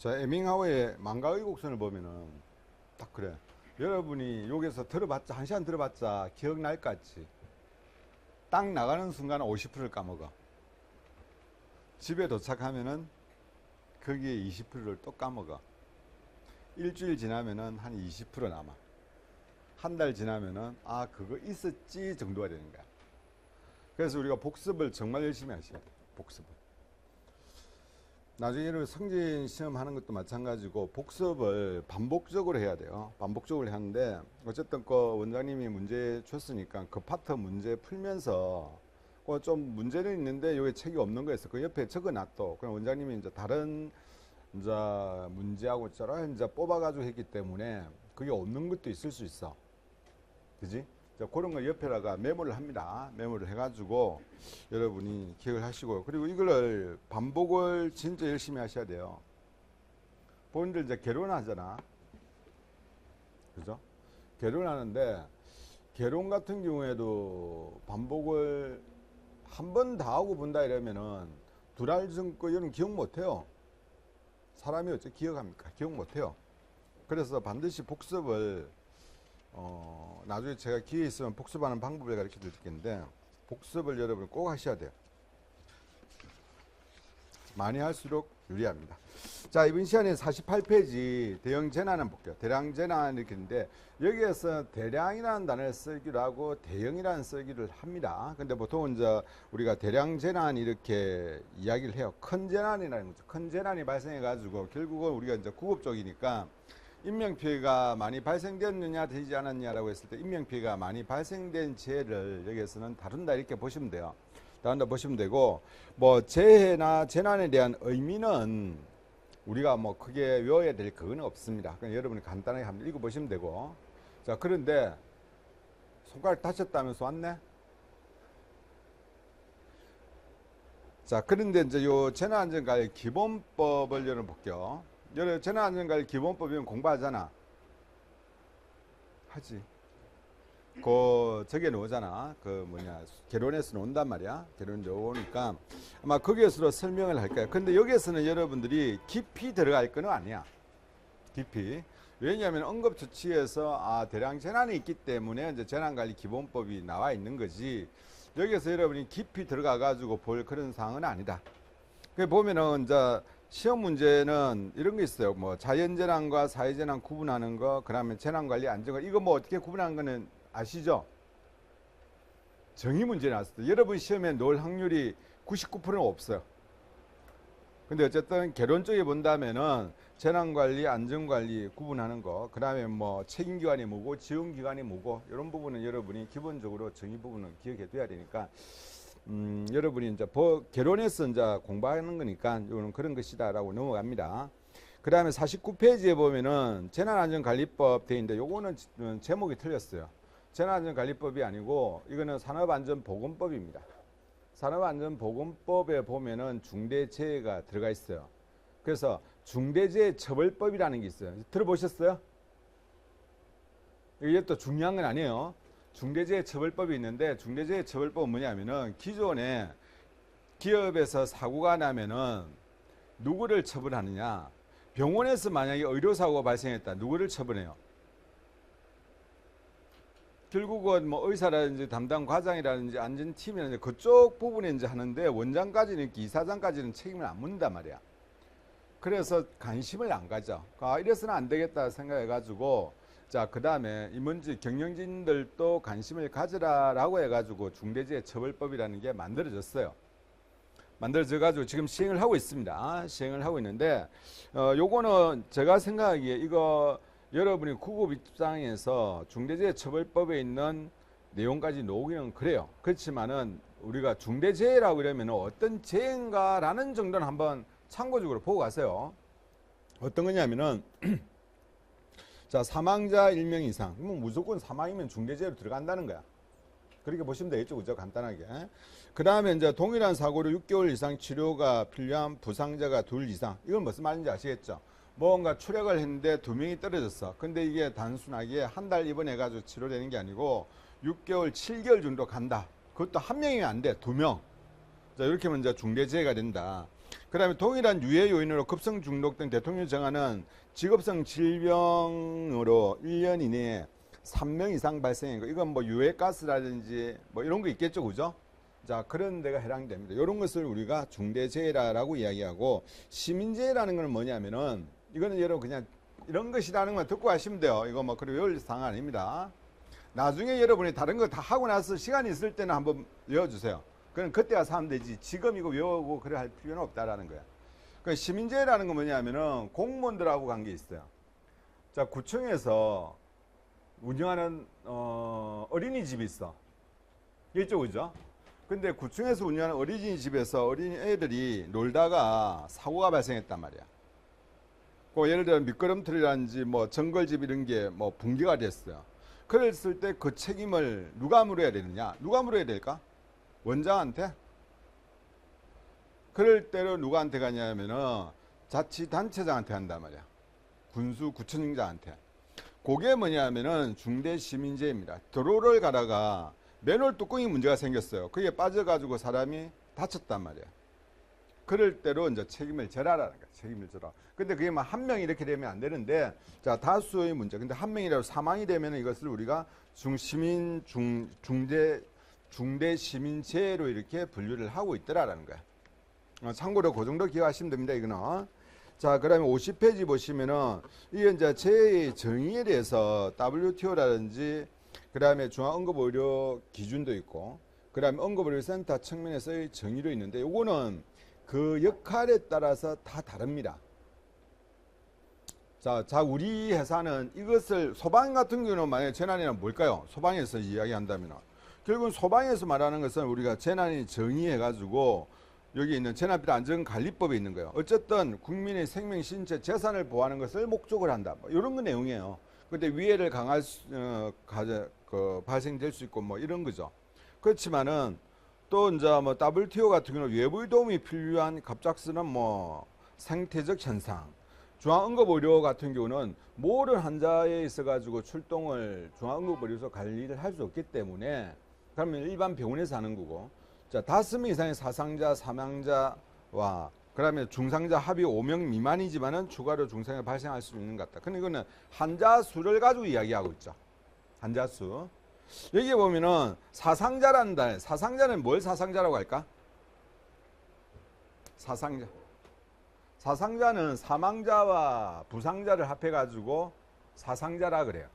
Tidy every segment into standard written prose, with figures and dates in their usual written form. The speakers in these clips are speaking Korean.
자, 에밍하우의 망가의곡선을 보면은 딱 그래. 여러분이 여기서 들어봤자, 1시간 들어봤자 기억날 것 같지? 딱 나가는 순간 50%를 까먹어. 집에 도착하면은 거기에 20%를 또 까먹어. 일주일 지나면은 한 20% 남아. 한 달 지나면은 아, 그거 있었지 정도가 되는 거야. 그래서 우리가 복습을 정말 열심히 하셔야 돼. 복습을. 나중에 이런 성진 시험 하는 것도 마찬가지고 복습을 반복적으로 해야 돼요. 반복적으로 하는데 어쨌든 그 원장님이 문제 줬으니까 그 파트 문제 풀면서 좀 문제는 있는데 여기 책이 없는 거였어. 그 옆에 적어놨또. 그럼 원장님이 이제 다른 이제 문제하고 저런 이제 뽑아가지고 했기 때문에 그게 없는 것도 있을 수 있어. 그지? 그런 거 옆에다가 메모를 합니다. 메모를 해가지고 여러분이 기억을 하시고요. 그리고 이거를 반복을 진짜 열심히 하셔야 돼요. 본인들 이제 결혼하잖아. 그죠? 결혼하는데 결혼 같은 경우에도 반복을 한 번 다 하고 본다 이러면은 두 달 전 거 이런 기억 못 해요. 사람이 어째 기억합니까? 기억 못 해요. 그래서 반드시 복습을 나중에 제가 기회 있으면 복습하는 방법을 가르쳐 드릴 텐데 복습을 여러분 꼭 하셔야 돼요. 많이 할수록 유리합니다. 자, 이번 시간에 48페이지 대형 재난을 볼게요. 대량 재난 이렇게 있는데 여기에서 대량이라는 단어를 쓰기로 하고 대형이라는 쓰기를 합니다. 근데 보통 이제 우리가 대량 재난 이렇게 이야기를 해요. 큰 재난이라는 거죠. 큰 재난이 발생해 가지고 결국은 우리가 이제 구급 쪽이니까 인명피해가 많이 발생됐느냐 되지 않았냐라고 했을 때 인명피해가 많이 발생된 재해를 여기에서는 다룬다 이렇게 보시면 돼요. 다룬다 보시면 되고 뭐 재해나 재난에 대한 의미는 우리가 뭐 크게 외워야 될 그건 없습니다. 그냥 여러분이 간단하게 한번 읽어보시면 되고. 자, 그런데 손가락 다쳤다면서 왔네? 자, 그런데 이제 요 재난안전관리 기본법을 여러분 볼게요. 여러 재난안전관리 기본법이면 공부하잖아. 하지. 저게 나오잖아. 결혼해서 나온단 말이야. 결혼 나오니까 아마 거기에서 설명을 할 거야. 근데 여기에서는 여러분들이 깊이 들어갈 거는 아니야. 깊이. 왜냐하면 응급처치에서 대량 재난이 있기 때문에 이제 재난관리 기본법이 나와 있는 거지. 여기에서 여러분이 깊이 들어가 가지고 볼 그런 사항은 아니다. 그 보면은 이제 시험 문제는 이런 게 있어요. 뭐 자연재난과 사회재난 구분하는 거, 그다음에 재난관리 안전관리 이거 뭐 어떻게 구분하는 거는 아시죠? 정의 문제 나왔을 때 여러분 시험에 놓을 확률이 99%는 없어요. 근데 어쨌든 결론 쪽에 본다면은 재난관리, 안전관리 구분하는 거, 그 다음에 뭐 책임기관이 뭐고 지원기관이 뭐고 이런 부분은 여러분이 기본적으로 정의 부분은 기억해 둬야 되니까 여러분이 이제 결혼해서 이제 공부하는 거니까 이거는 그런 것이다라고 넘어갑니다. 그 다음에 49페이지에 보면은 재난안전관리법 돼 있는데 요거는 제목이 틀렸어요. 재난안전관리법이 아니고 이거는 산업안전보건법입니다. 산업안전보건법에 보면은 중대재해가 들어가 있어요. 그래서 중대재해처벌법이라는 게 있어요. 들어보셨어요? 이게 또 중요한 건 아니에요. 중대재해처벌법이 있는데 중대재해처벌법은 뭐냐면은 기존에 기업에서 사고가 나면은 누구를 처벌하느냐? 병원에서 만약에 의료사고가 발생했다. 누구를 처벌해요? 결국은 뭐 의사라든지 담당 과장이라든지 안전팀이라든지 그쪽 부분에 이제 하는데 원장까지는 이사장까지는 책임을 안 묻는단 말이야. 그래서 관심을 안 가져. 이래서는 안 되겠다 생각해가지고 자, 그 다음에 임원직 경영진들도 관심을 가지라라고 해가지고 중대재해처벌법이라는 게 만들어졌어요. 만들어져가지고 지금 시행을 하고 있습니다. 시행을 하고 있는데 요거는 제가 생각하기에 이거 여러분이 구급 입장에서 중대재해처벌법에 있는 내용까지 놓기는 그래요. 그렇지만은 우리가 중대재해라고 이러면 어떤 재해인가라는 정도는 한번 참고적으로 보고 가세요. 어떤 거냐면은 자, 사망자 1명 이상. 무조건 사망이면 중대재해로 들어간다는 거야. 그렇게 보시면 되겠죠. 그죠? 간단하게. 그 다음에 이제 동일한 사고로 6개월 이상 치료가 필요한 부상자가 2 이상. 이건 무슨 말인지 아시겠죠? 뭔가 추락을 했는데 2명이 떨어졌어. 근데 이게 단순하게 한 달 입원해가지고 치료되는 게 아니고 6개월, 7개월 정도 간다. 그것도 한 명이면 안 돼. 2명. 자, 이렇게 하면 이제 중대재해가 된다. 그 다음에 동일한 유해 요인으로 급성 중독 등 대통령이 정하는 직업성 질병으로 1년 이내에 3명 이상 발생한 거, 이건 뭐 유해가스라든지 뭐 이런 거 있겠죠, 그죠? 자, 그런 데가 해당됩니다. 이런 것을 우리가 중대재해라고 이야기하고, 시민재해라는 건 뭐냐면은, 이거는 여러분 그냥 이런 것이라는 것만 듣고 하시면 돼요. 이거 뭐 그리 외울 상황 아닙니다. 나중에 여러분이 다른 거 다 하고 나서 시간이 있을 때는 한번 외워주세요. 그럼 그때 가서 하면 되지. 지금 이거 외우고 그래 할 필요는 없다라는 거야. 그 시민재해라는 건 뭐냐면은 공무원들하고 관계 있어요. 자, 구청에서 운영하는 어린이집이 있어. 있죠, 그죠? 근데 구청에서 운영하는 어린이집에서 어린이 애들이 놀다가 사고가 발생했단 말이야. 그 예를 들어 미끄럼틀이라든지 뭐 정글집 이런 게 뭐 붕괴가 됐어요. 그랬을 때 그 책임을 누가 물어야 되느냐? 누가 물어야 될까? 원장한테? 그럴 때로 누구한테 가냐면은 자치단체장한테 한단 말이야. 군수구청장한테. 그게 뭐냐면은 중대시민재해입니다. 도로를 가다가 맨홀 뚜껑이 문제가 생겼어요. 그게 빠져가지고 사람이 다쳤단 말이야. 그럴 때로 이제 책임을 져라라는 거야. 책임을 져라. 근데 그게 막 한 명이 이렇게 되면 안 되는데, 자, 다수의 문제. 근데 한 명이라도 사망이 되면 이것을 우리가 중대시민재해로 이렇게 분류를 하고 있더라라는 거야. 참고로 그 정도 기억하시면 됩니다, 이거는. 자, 그 다음에 50페이지 보시면은, 이게 이제 재해의 정의에 대해서 WTO라든지, 그 다음에 중앙응급의료 기준도 있고, 그 다음에 응급의료센터 측면에서의 정의도 있는데, 요거는 그 역할에 따라서 다 다릅니다. 자, 우리 회사는 이것을, 소방 같은 경우는 만약에 재난이란 뭘까요? 소방에서 이야기한다면. 결국은 소방에서 말하는 것은 우리가 재난이 정의해가지고, 여기 있는 재난비안전관리법에 있는 거예요. 어쨌든 국민의 생명, 신체, 재산을 보호하는 것을 목적으로 한다. 뭐 이런 거 내용이에요. 근데 위해를 발생될 수 있고 뭐 이런 거죠. 그렇지만은 또 이제 뭐 WTO 같은 경우는 외부의 도움이 필요한 갑작스런 뭐 생태적 현상. 중앙응급의료 같은 경우는 모든 환자에 있어가지고 출동을 중앙응급의료소 관리를 할 수 없기 때문에 그러면 일반 병원에서 하는 거고. 자, 5명 이상의 사상자, 사망자와 그다음에 중상자 합이 5명 미만이지만은 추가로 중상이 발생할 수 있는 것 같다. 근데 이거는 환자 수를 가지고 이야기하고 있죠. 환자 수. 여기 보면은 사상자란다. 사상자는 뭘 사상자라고 할까? 사상자. 사상자는 사망자와 부상자를 합해가지고 사상자라 그래요.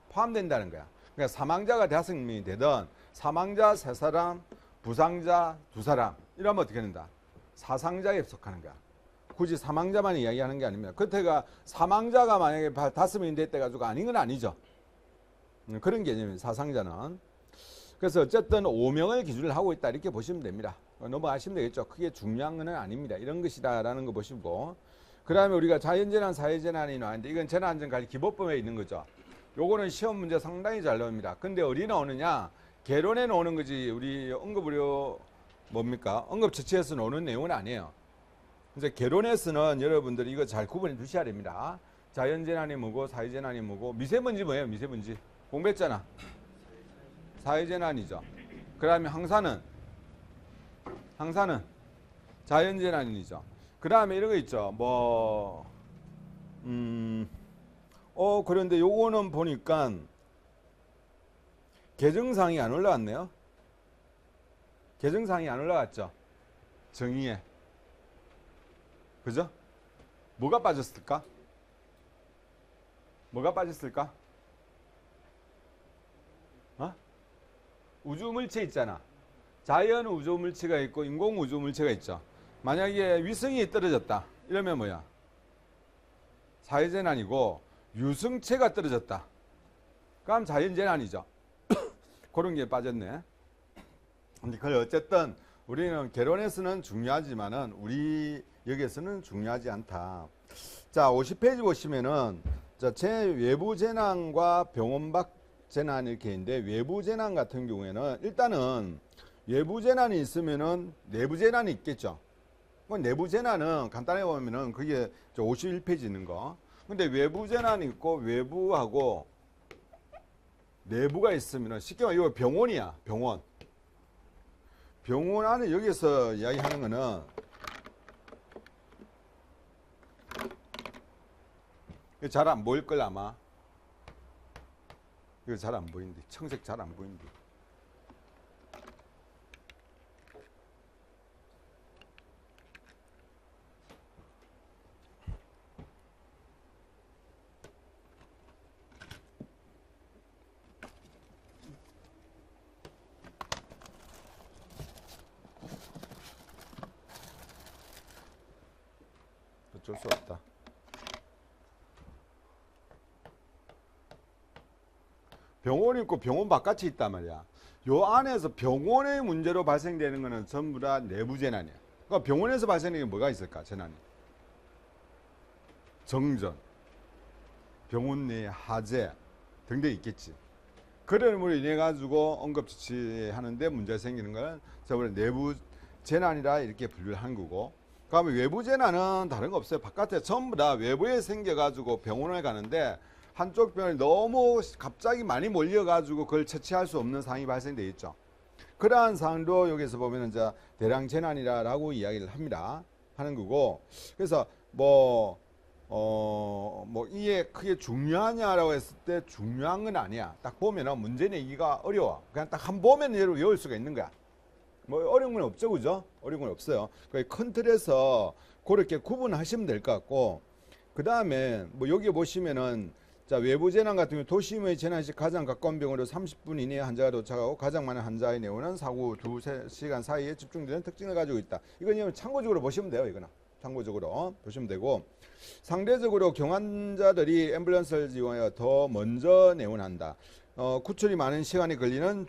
포함된다는 거야. 그러니까 사망자가 5명이 되든 사망자 3사람, 부상자 2사람 이러면 어떻게 된다? 사상자에 속하는 거야. 굳이 사망자만 이야기하는 게 아닙니다. 그때가 사망자가 만약에 5명이 됐다 가지고 아닌 건 아니죠. 그런 개념이에요. 사상자는. 그래서 어쨌든 5명을 기준을 하고 있다 이렇게 보시면 됩니다. 넘어가시면 되겠죠. 크게 중요한 건 아닙니다. 이런 것이다라는 거 보시고, 그 다음에 우리가 자연재난, 사회재난이 나왔는데 이건 재난안전관리 기본법에 있는 거죠. 요거는 시험 문제 상당히 잘 나옵니다. 근데 어디 나오느냐? 개론에 나오는 거지. 우리 응급의료 뭡니까? 응급처치에서 나오는 내용은 아니에요. 이제 개론에서는 여러분들이 이거 잘 구분해 두셔야 됩니다. 자연재난이 뭐고 사회재난이 뭐고. 미세먼지 뭐예요? 미세먼지 공부했잖아. 사회재난이죠. 그 다음에 항산은 자연재난이죠. 그 다음에 이런 거 있죠. 그런데 요거는 보니까 개정사항이 안 올라왔네요. 개정사항이 안 올라갔죠. 정의에. 그죠? 뭐가 빠졌을까? 뭐가 빠졌을까? 우주물체 있잖아. 자연 우주물체가 있고 인공 우주물체가 있죠. 만약에 위성이 떨어졌다. 이러면 뭐야? 사회재난이고 유성체가 떨어졌다. 그럼 자연재난이죠. 그런 게 빠졌네. 근데 그걸 어쨌든 우리는 개론에서는 중요하지만은 우리 여기에서는 중요하지 않다. 자, 50페이지 보시면은 제 외부 재난과 병원 밖 재난 이렇게 있는데, 외부 재난 같은 경우에는 일단은 외부 재난이 있으면은 내부 재난이 있겠죠. 내부 재난은 간단하게 보면은 그게 51페이지 있는 거. 근데 외부 재난이 있고 외부하고 내부가 있으면은 쉽게 말하면 이거 병원이야. 병원 안에 여기서 이야기하는 거는 잘 안 보일 걸 아마. 이거 잘 안 보인대. 청색 잘 안 보인대. 어쩔 수 없다. 병원이 있고 병원 바깥이 있단 말이야. 요 안에서 병원의 문제로 발생되는 거는 전부 다 내부 재난이야. 그러니까 병원에서 발생되는 게 뭐가 있을까? 재난이. 정전, 병원 내 하재 등등 있겠지. 그럼으로 인해 가지고 응급처치하는데 문제가 생기는 건 전부 내부 재난이라 이렇게 분류를 한 거고, 그다음에 외부 재난은 다른 거 없어요. 바깥에 전부 다 외부에 생겨 가지고 병원을 가는데 한쪽 병원이 너무 갑자기 많이 몰려 가지고 그걸 처치할 수 없는 상황이 발생돼 있죠. 그러한 상황도 여기서 보면 이제 대량 재난이라고 이야기를 합니다. 하는 거고, 그래서 뭐 이게 크게 중요하냐라고 했을 때 중요한 건 아니야. 딱 보면은 문제 내기가 어려워. 그냥 딱 한 보면 얘를 외울 수가 있는 거야. 뭐 어려운 건 없죠, 그죠? 어려운 건 없어요. 큰 틀에서 그렇게 구분하시면 될 것 같고, 그 다음에 뭐 여기 보시면은 자, 외부 재난 같은 경우 도심의 재난 시 가장 가까운 병원으로 30분 이내에 환자가 도착하고 가장 많은 환자의 내원은 사후 2-3시간 사이에 집중되는 특징을 가지고 있다. 이건 참고적으로 보시면 돼요. 이거는 참고적으로 보시면 되고, 상대적으로 경환자들이 앰뷸런스를 이용하여 더 먼저 내원한다. 구출이 많은 시간이 걸리는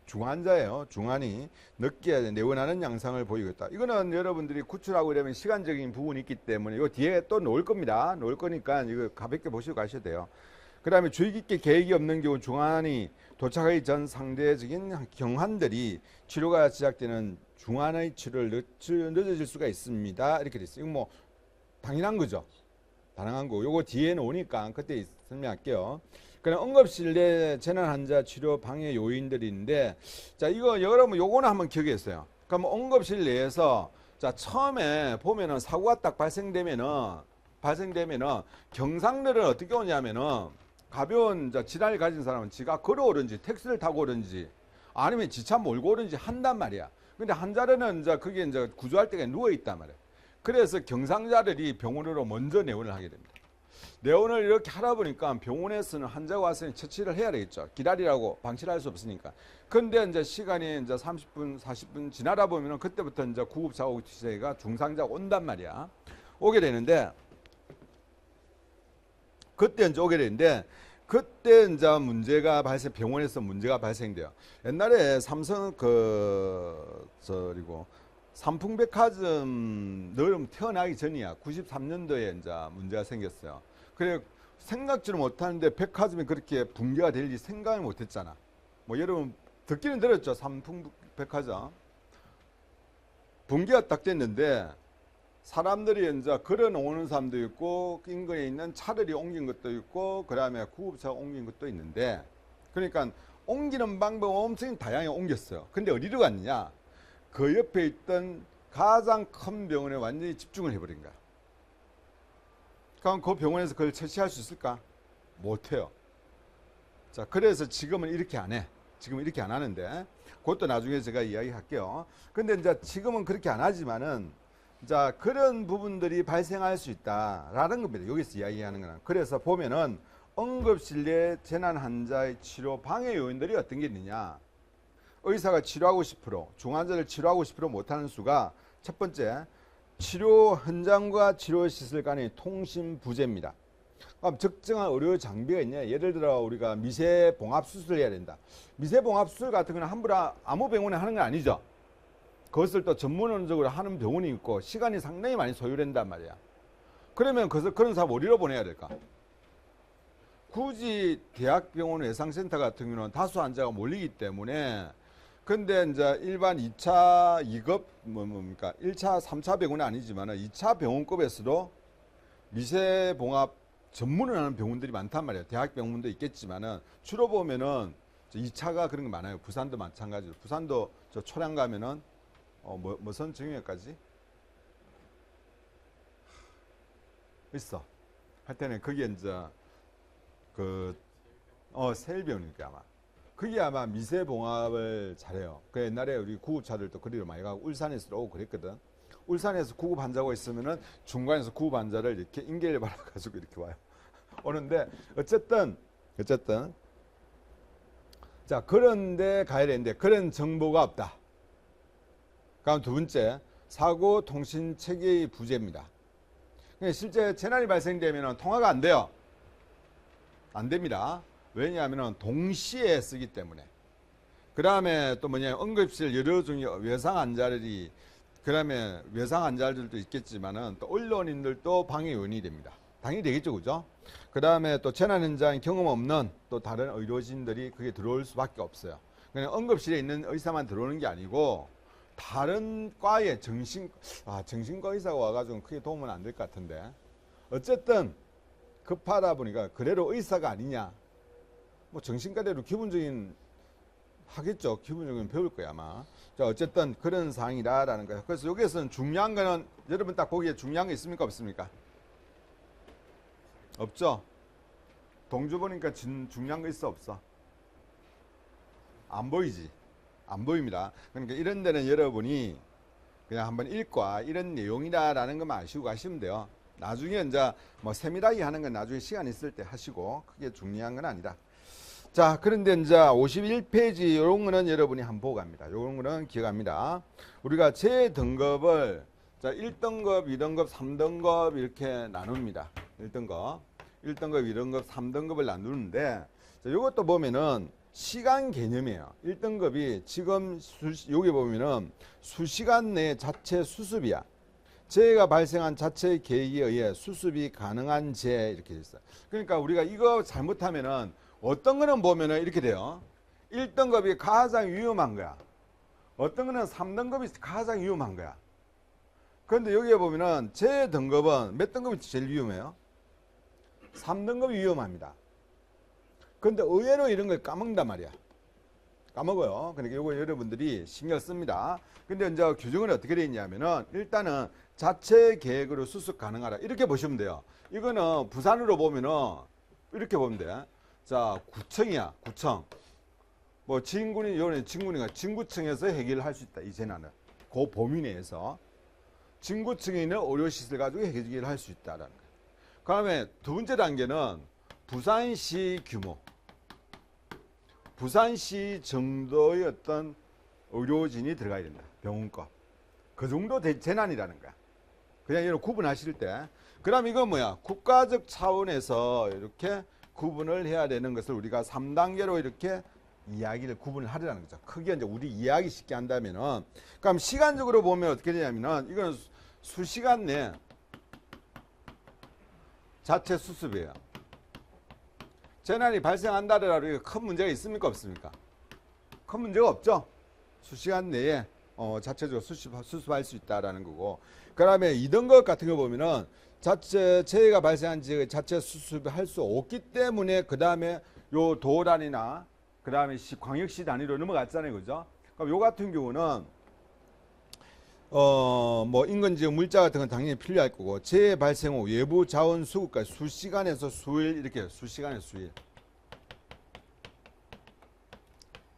중환자예요. 중환이 늦게 내원하는 양상을 보이고 있다. 이거는 여러분들이 구출하고 이러면 시간적인 부분이 있기 때문에 이 뒤에 또 놓을 겁니다. 놓을 거니까 이거 가볍게 보시고 가셔야 돼요. 그 다음에 주의 깊게 계획이 없는 경우 중환이 도착하기 전 상대적인 경환들이 치료가 시작되는 중환의 치료를 늦어질 수가 있습니다. 이렇게 됐어요. 이거 뭐 당연한 거죠. 당연한 거. 요거 뒤에 놓으니까 그때 설명할게요. 그냥 응급실 내 재난 환자 치료 방해 요인들인데, 자, 이거 여러분 요거는 한번 기억했어요. 그럼 응급실 내에서 자, 처음에 보면은 사고가 딱 발생되면은 경상들은 어떻게 오냐면은 가벼운 질환을 가진 사람은 지가 걸어오든지 택시를 타고 오든지 아니면 지차 몰고 오든지 한단 말이야. 근데 환자들은 그게 구조할 때가 누워 있단 말이야. 그래서 경상자들이 병원으로 먼저 내원을 하게 됩니다. 내원을 이렇게 하다 보니까 병원에서는 환자가 와서 처치를 해야 되겠죠. 기다리라고 방치를 할 수 없으니까. 근데 시간이 30분, 40분 지나다 보면은 그때부터 구급차 오기 시대가 중상자가 온단 말이야. 오게 되는데, 그때 문제가 병원에서 문제가 발생돼요. 옛날에 삼성 그리고 삼풍백화점 늘 태어나기 전이야. 93년도에 문제가 생겼어요. 그래 생각지를 못하는데 백화점이 그렇게 붕괴가 될지 생각을 못했잖아. 뭐 여러분 듣기는 들었죠. 삼풍백화점 붕괴가 딱 됐는데 사람들이 걸어오는 사람도 있고 인근에 있는 차들이 옮긴 것도 있고 그다음에 구급차가 옮긴 것도 있는데, 그러니까 옮기는 방법 엄청 다양하게 옮겼어요. 근데 어디로 갔느냐? 그 옆에 있던 가장 큰 병원에 완전히 집중을 해버린 거야. 그럼 그 병원에서 그걸 처치할 수 있을까? 못해요. 자, 그래서 지금은 이렇게 안 해. 지금은 이렇게 안 하는데, 그것도 나중에 제가 이야기할게요. 근데 지금은 그렇게 안 하지만은, 그런 부분들이 발생할 수 있다라는 겁니다. 여기서 이야기하는 거는. 그래서 보면은 응급실 내 재난 환자의 치료 방해 요인들이 어떤 게 있느냐? 의사가 치료하고 10%, 중환자를 치료하고 10% 못하는 수가 첫 번째, 치료 현장과 치료시설 간의 통신 부재입니다. 그럼 적정한 의료 장비가 있냐? 예를 들어 우리가 미세봉합 수술을 해야 된다. 미세봉합 수술 같은 거는 함부로 아무 병원에 하는 건 아니죠. 그것을 또 전문적으로 하는 병원이 있고 시간이 상당히 많이 소요된단 말이야. 그러면 그런 사람 어디로 보내야 될까? 굳이 대학병원 외상센터 같은 경우는 다수 환자가 몰리기 때문에, 근데 일반 2차, 2급, 1차, 3차 병원은 아니지만 2차 병원급에서도 미세봉합 전문을 하는 병원들이 많단 말이에요. 대학병원도 있겠지만은 주로 보면은 2차가 그런 게 많아요. 부산도 마찬가지로. 부산도 초량 가면은 무슨 정형외과지? 있어. 할 때는 그게 이제 세일 배우니까 아마. 그게 아마 미세봉합을 잘해요. 그 옛날에 우리 구급차들도 그리로 많이 가고 울산에서 오고 그랬거든. 울산에서 구급 환자가 있으면은 중간에서 구급 환자를 이렇게 인계를 받아가지고 이렇게 와요. 오는데 어쨌든 자, 그런데 가야 되는데 그런 정보가 없다. 그럼 두 번째, 사고 통신 체계의 부재입니다. 실제 재난이 발생되면 통화가 안 돼요. 안 됩니다. 왜냐하면 동시에 쓰기 때문에. 그 다음에 또 뭐냐, 응급실 여러 종류 외상 환자들이, 그 다음에 외상 환자들도 있겠지만은 또 언론인들도 방해 요인이 됩니다. 당연히 되겠죠, 그죠? 그 다음에 또 재난 현장 경험 없는 또 다른 의료진들이 그게 들어올 수밖에 없어요. 그냥 응급실에 있는 의사만 들어오는 게 아니고 다른 과의 정신과 의사가 와가지고 크게 도움은 안 될 것 같은데, 어쨌든 급하다 보니까 그대로 의사가 아니냐, 뭐 정신과대로 기본적인 하겠죠. 기본적인 배울 거야 아마. 자, 어쨌든 그런 상황이다라는 거예요. 그래서 여기에서는 중요한 거는, 여러분 딱 보기에 중요한 게 있습니까 없습니까? 없죠. 동주 보니까 중요한 거 있어 없어? 안 보이지. 안 보입니다. 그러니까 이런 데는 여러분이 그냥 한번 읽고 이런 내용이다라는 것만 아시고 가시면 돼요. 나중에 이제 뭐 세밀하게 하는 건 나중에 시간 있을 때 하시고, 그게 중요한 건 아니다. 자, 그런데 이제 51페이지 이런 거는 여러분이 한번 보고 갑니다. 이런 거는 기억합니다. 우리가 제 등급을 자, 1등급, 2등급, 3등급 이렇게 나눕니다. 1등급, 2등급, 3등급을 나누는데, 자, 이것도 보면은 시간 개념이에요. 1등급이 지금 여기 보면은 수시간 내 자체 수습이야. 재해가 발생한 자체 계획에 의해 수습이 가능한 재해 이렇게 돼 있어요. 그러니까 우리가 이거 잘못하면은 어떤 거는 보면은 이렇게 돼요. 1등급이 가장 위험한 거야. 어떤 거는 3등급이 가장 위험한 거야. 그런데 여기에 보면은 제 등급은 몇 등급이 제일 위험해요? 3등급이 위험합니다. 그런데 의외로 이런 걸 까먹는단 말이야. 까먹어요. 그러니까 이거 여러분들이 신경 씁니다. 근데 이제 규정은 어떻게 되어 있냐면은 일단은 자체 계획으로 수습 가능하다. 이렇게 보시면 돼요. 이거는 부산으로 보면은 이렇게 보면 돼. 자, 구청이야, 구청. 뭐 진군이 요번에 진군이가 진구청에서 해결할 수 있다. 이 재난은 그 범위 내에서 진구청에 있는 의료시설 가지고 해결할 수 있다라는 거예요. 그다음에 두 번째 단계는 부산시 규모, 부산시 정도의 어떤 의료진이 들어가야 된다. 병원과 그 정도 재난이라는 거야. 그냥 이런 구분하실 때. 그다음 이건 뭐야? 국가적 차원에서 이렇게 구분을 해야 되는 것을 우리가 3단계로 이렇게 이야기를 구분을 하려는 거죠. 크게 이제 우리 이야기 쉽게 한다면은, 그럼 시간적으로 보면 어떻게 되냐면은 이거는 수시간 내 자체 수습이에요. 재난이 발생한다더라도 큰 문제가 있습니까 없습니까? 큰 문제가 없죠. 수시간 내에 자체적으로 수습할 수 있다라는 거고, 그 다음에 2등급 같은 거 보면은 자체 재해가 발생한 지역에 자체 수습을 할 수 없기 때문에 그 다음에 요 도단이나 그 다음에 광역시 단위로 넘어갔잖아요, 그죠? 그럼 요 같은 경우는 뭐 인근지역 물자 같은 건 당연히 필요할 거고, 재해 발생 후 외부 자원 수급까지 수시간에서 수일 이렇게 수시간에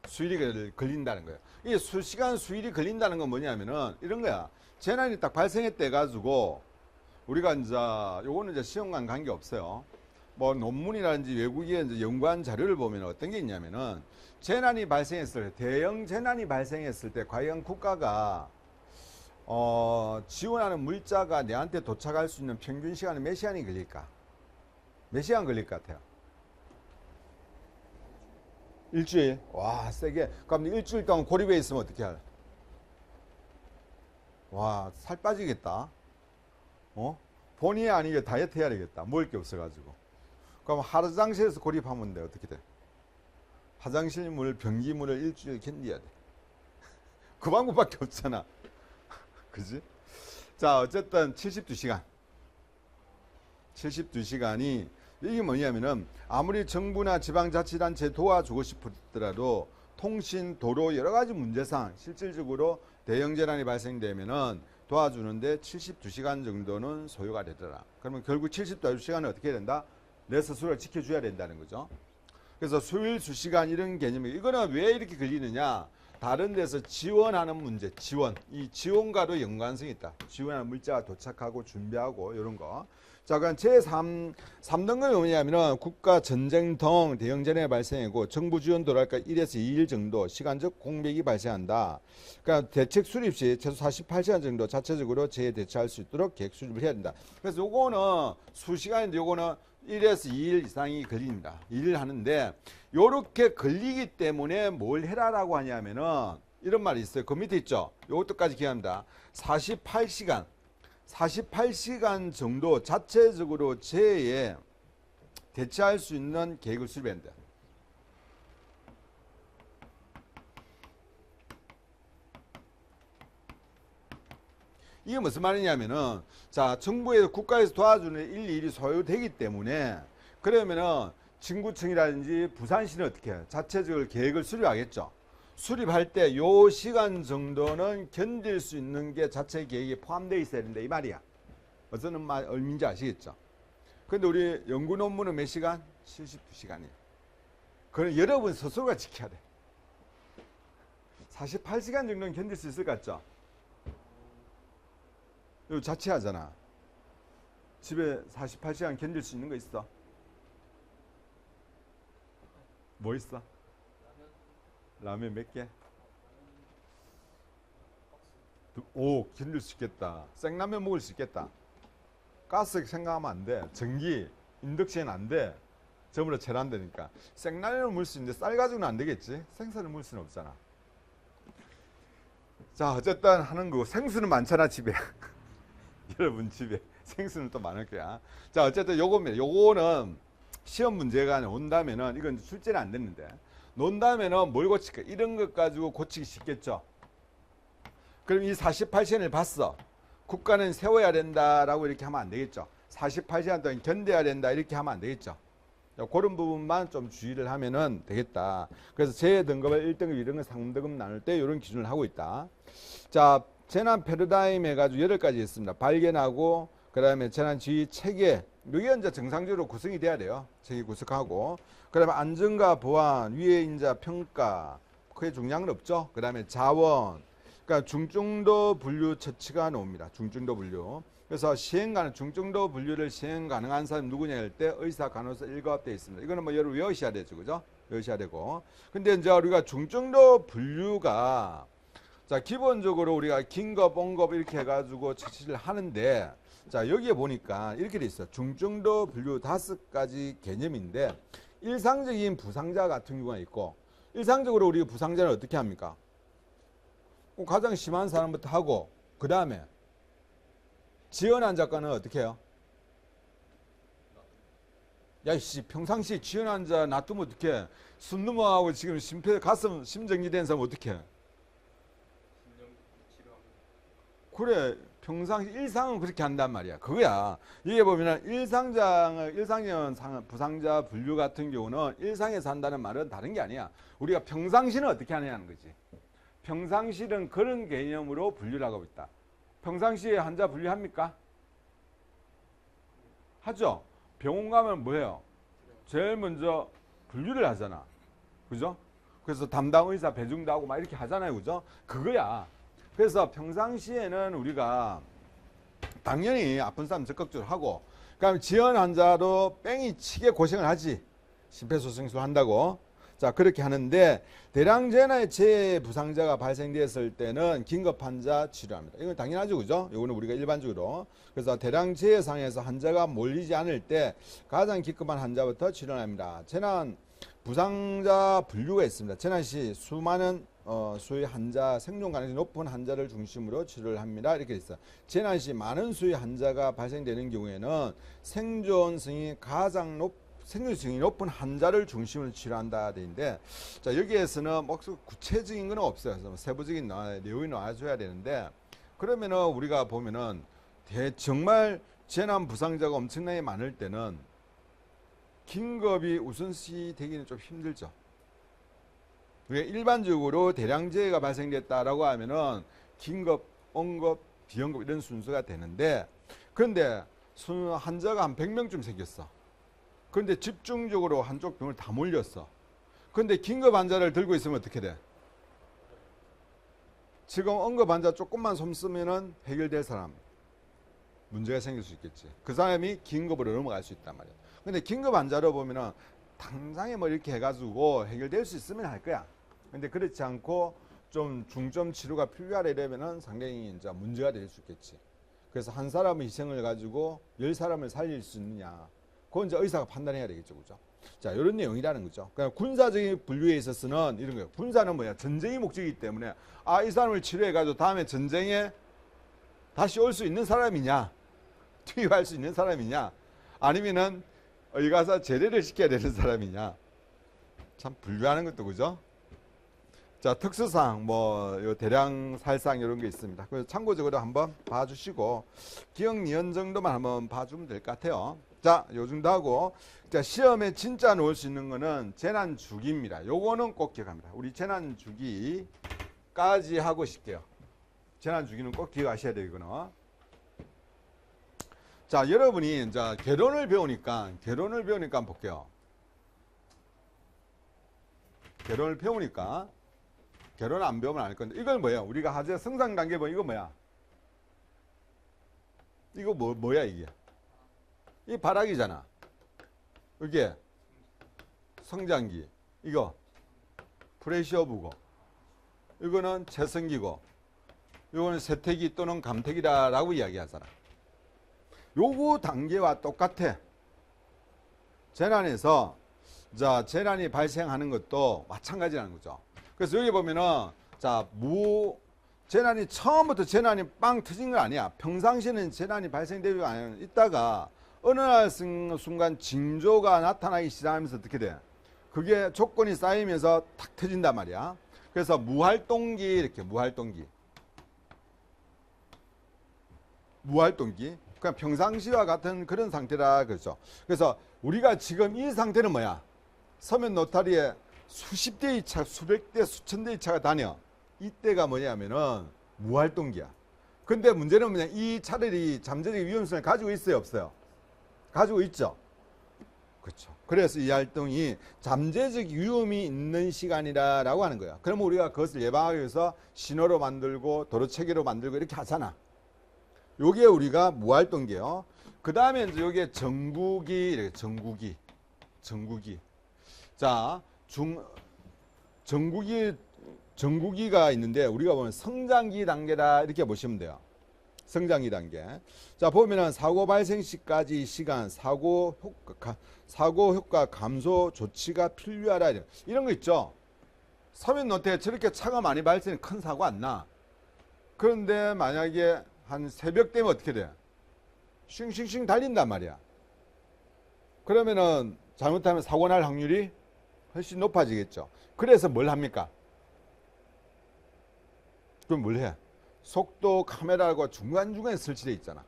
수일이 걸린다는 거예요. 이 수시간 수일이 걸린다는 건 뭐냐면은 이런 거야. 재난이 딱 발생했대 가지고 우리가 이제 요거는 이제 시험과는 관계 없어요. 뭐 논문이라든지 외국에 이제 연구한 자료를 보면 어떤 게 있냐면은 재난이 발생했을 때, 대형 재난이 발생했을 때 과연 국가가 지원하는 물자가 내한테 도착할 수 있는 평균 시간은 몇 시간이 걸릴까? 몇 시간 걸릴 것 같아요? 일주일? 와, 세게. 그럼 일주일 동안 고립해 있으면 어떻게 할? 와, 살 빠지겠다. 본의 아니게 다이어트 해야 되겠다. 먹을 게 없어가지고. 그럼 화장실에서 고립하면 돼. 어떻게 돼? 화장실 물, 변기물을 일주일 견뎌야 돼. 그 방법밖에 없잖아. 그지? 자, 어쨌든 72시간. 72시간이 이게 뭐냐면은 아무리 정부나 지방자치단체 도와주고 싶더라도 통신, 도로 여러 가지 문제상 실질적으로 대형 재난이 발생되면은 도와주는데 72시간 정도는 소요가 되더라. 그러면 결국 72시간은 어떻게 된다? 내 스스로를 지켜줘야 된다는 거죠. 그래서 수일 수시간 이런 개념이 이거는 왜 이렇게 걸리느냐? 다른 데서 지원하는 문제, 지원. 이 지원과도 연관성이 있다. 지원하는 물자가 도착하고 준비하고 이런 거. 자, 그럼 제3등급이 뭐냐면은 국가 전쟁 등 대형 재난이 발생하고 정부 지원도랄까 1에서 2일 정도 시간적 공백이 발생한다. 그러니까 대책 수립 시 최소 48시간 정도 자체적으로 재대처할 수 있도록 계획 수립을 해야 된다. 그래서 요거는 수시간인데 요거는 1에서 2일 이상이 걸립니다. 2일 하는데 요렇게 걸리기 때문에 뭘 해라라고 하냐면은 이런 말이 있어요. 그 밑에 있죠. 요것도까지 기억합니다. 48시간 정도 자체적으로 재해에 대처할 수 있는 계획을 수립해야 된다. 이게 무슨 말이냐면은 자, 정부에서 국가에서 도와주는 일일이 소요되기 때문에 그러면은 진구청이라든지 부산시는 어떻게 해요? 자체적으로 계획을 수립하겠죠. 수립할 때 요 시간 정도는 견딜 수 있는 게 자체 계획에 포함되어 있어야 된다 이 말이야. 어떤 말 의미인지 아시겠죠? 근데 우리 연구 논문은 몇 시간? 72시간이에요. 그건 여러분 스스로가 지켜야 돼. 48시간 정도는 견딜 수 있을 것 같죠? 이거 자취하잖아. 집에 48시간 견딜 수 있는 거 있어? 뭐 있어? 라면 몇 개? 오, 견딜 수 있겠다. 생라면 먹을 수 있겠다. 가스 생각하면 안 돼. 전기, 인덕션 안 돼. 전부 다 재난되니까. 생라면을 먹을 수 있는데 쌀 가지고는 안 되겠지. 생선을 먹을 수는 없잖아. 자, 어쨌든 하는 거고. 생수는 많잖아, 집에. 여러분 집에 생수는 또 많을 거야. 자, 어쨌든 요거는 시험 문제가 온다면은 이건 출제는 안 됐는데 논다면은 뭘 고칠까? 이런 것 가지고 고치기 쉽겠죠. 그럼 이 48시간을 봤어. 국가는 세워야 된다라고 이렇게 하면 안 되겠죠. 48시간 동안 견뎌야 된다 이렇게 하면 안 되겠죠. 그런 부분만 좀 주의를 하면은 되겠다. 그래서 재등급을 1등급, 2등급, 3등급 나눌 때 이런 기준을 하고 있다. 자, 재난 패러다임 해가지고 8가지 있습니다. 발견하고 그 다음에 재난 지휘 체계 이게 이제 정상적으로 구성이 돼야 돼요. 체계 구성하고 그 다음에 안전과 보안, 위해 인자 평가 크게 중요한 건 없죠. 그 다음에 자원, 그러니까 중증도 분류 처치가 나옵니다. 중증도 분류. 그래서 중증도 분류를 시행 가능한 사람이 누구냐 할 때 의사, 간호사, 일과업되어 있습니다. 이거는 뭐 여러분 외우셔야 되죠, 그죠? 외우셔야 되고. 근데 이제 우리가 중증도 분류가 자, 기본적으로 우리가 긴급, 응급 이렇게 해가지고 처치를 하는데 자, 여기에 보니까 이렇게 돼 있어. 중증도 분류 5가지 개념인데 일상적인 부상자 같은 경우가 있고 일상적으로 우리 부상자는 어떻게 합니까? 가장 심한 사람부터 하고 그 다음에 지연 환자과는 어떻게 해요? 야이씨 평상시에 지연 환자 놔두면 어떡해? 숨 넘어가고 지금 가슴 심정지된 사람 어떡해? 그래 평상시 일상은 그렇게 한단 말이야. 그거야. 이게 보면은 일상적 부상자 분류 같은 경우는 일상에서 한다는 말은 다른 게 아니야. 우리가 평상시는 어떻게 하냐는 거지. 평상시는 그런 개념으로 분류를 하고 있다. 평상시에 환자 분류합니까? 하죠. 병원 가면 뭐예요? 제일 먼저 분류를 하잖아. 그죠? 그래서 담당 의사 배정도 하고 막 이렇게 하잖아요. 그죠? 그거야. 그래서 평상시에는 우리가 당연히 아픈 사람 적극적으로 하고 그다음에 지연 환자도 뺑이 치게 고생을 하지. 심폐소생술 한다고. 자, 그렇게 하는데 대량 재난의 재부상자가 발생됐을 때는 긴급 환자 치료합니다. 이건 당연하죠. 그죠? 이거는 우리가 일반적으로. 그래서 대량 재해 상에서 환자가 몰리지 않을 때 가장 기급한 환자부터 치료합니다. 재난 부상자 분류가 있습니다. 재난 시 수많은 수의 환자, 생존 가능성이 높은 환자를 중심으로 치료를 합니다. 이렇게 있어요. 재난 시 많은 수의 환자가 발생되는 경우에는 생존성이 높은 환자를 중심으로 치료한다 되는데 자, 여기에서는 뭐 구체적인 건 없어요. 그래서 세부적인 내용이 나와줘야 되는데 그러면은 우리가 보면은 정말 재난 부상자가 엄청나게 많을 때는 긴급이 우선시 되기는 좀 힘들죠. 일반적으로 대량 재해가 발생됐다라고 하면은 긴급, 응급, 비응급 이런 순서가 되는데, 그런데 환자가 한 100명쯤 생겼어. 그런데 집중적으로 한쪽 병을 다 몰렸어. 그런데 긴급 환자를 들고 있으면 어떻게 돼? 지금 응급 환자 조금만 손 쓰면은 해결될 사람 문제가 생길 수 있겠지. 그 사람이 긴급으로 넘어갈 수 있단 말이야. 근데 긴급 환자로 보면은 당장에 뭐 이렇게 해가지고 해결될 수 있으면 할 거야. 근데 그렇지 않고 좀 중점 치료가 필요하다 이러면은 상당히 이제 문제가 될 수 있겠지. 그래서 한 사람의 희생을 가지고 10사람을 살릴 수 있느냐. 그건 이제 의사가 판단해야 되겠죠. 그죠? 자, 이런 내용이라는 거죠. 그러니까 군사적인 분류에 있어서는 이런 거예요. 군사는 뭐야? 전쟁이 목적이기 때문에 이 사람을 치료해가지고 다음에 전쟁에 다시 올 수 있는 사람이냐? 투입할 수 있는 사람이냐? 아니면은 어디 가서 제대를 시켜야 되는 사람이냐? 참 분류하는 것도 그죠? 자, 특수사항 요 대량 살상 이런 게 있습니다. 그래서 참고적으로 한번 봐주시고 기억 니은 정도만 한번 봐주면 될 것 같아요. 자, 요 정도 하고, 자, 시험에 진짜 넣을 수 있는 거는 재난 주기입니다. 요거는 꼭 기억합니다. 우리 재난 주기까지 하고 싶게요. 재난 주기는 꼭 기억하셔야 돼요, 이거는. 자, 여러분이 이제 개론을 배우니까 한번 볼게요. 개론을 배우니까 개론 안 배우면 안 할 건데, 이건 뭐야? 우리가 하재 성장 단계 보면 이거 뭐야? 이거 뭐야 이게? 이 발악이잖아. 이게 성장기, 이거 프레셔부고, 이거는 채성기고, 이거는 세태기 또는 감태기라고 이야기하잖아. 요거 단계와 똑같아. 재난에서 자, 재난이 발생하는 것도 마찬가지라는 거죠. 그래서 여기 보면은 재난이 처음부터 재난이 빵 터진 건 아니야. 평상시에는 재난이 발생되고 있다가 어느 날 순간 징조가 나타나기 시작하면서 어떻게 돼? 그게 조건이 쌓이면서 탁 터진단 말이야. 그래서 무활동기, 이렇게 무활동기. 그냥 평상시와 같은 그런 상태라 그러죠. 그래서 우리가 지금 이 상태는 뭐야? 서면 노타리에 수십 대의 차, 수백 대, 수천 대의 차가 다녀. 이때가 뭐냐면은 무활동기야. 근데 문제는 뭐냐? 이 차들이 잠재적 위험성을 가지고 있어요, 없어요? 가지고 있죠. 그렇죠. 그래서 이 활동이 잠재적 위험이 있는 시간이라고 하는 거야. 그러면 우리가 그것을 예방하기 위해서 신호로 만들고 도로 체계로 만들고 이렇게 하잖아. 요게 우리가 무활동기예요. 그 다음에 이제 요게 정구기, 이렇게 정구기. 자, 정구기가 있는데 우리가 보면 성장기 단계라 이렇게 보시면 돼요. 성장기 단계. 자, 보면은 사고 발생 시까지 시간, 사고 효과 감소 조치가 필요하다. 이런 거 있죠. 서면 노트에 저렇게 차가 많이 발생해 큰 사고 안 나. 그런데 만약에 한 새벽 되면 어떻게 돼? 싱싱싱 달린단 말이야. 그러면은 잘못하면 사고 날 확률이 훨씬 높아지겠죠. 그래서 뭘 합니까? 그럼 뭘 해? 속도 카메라가 중간중간에 설치되어 있잖아.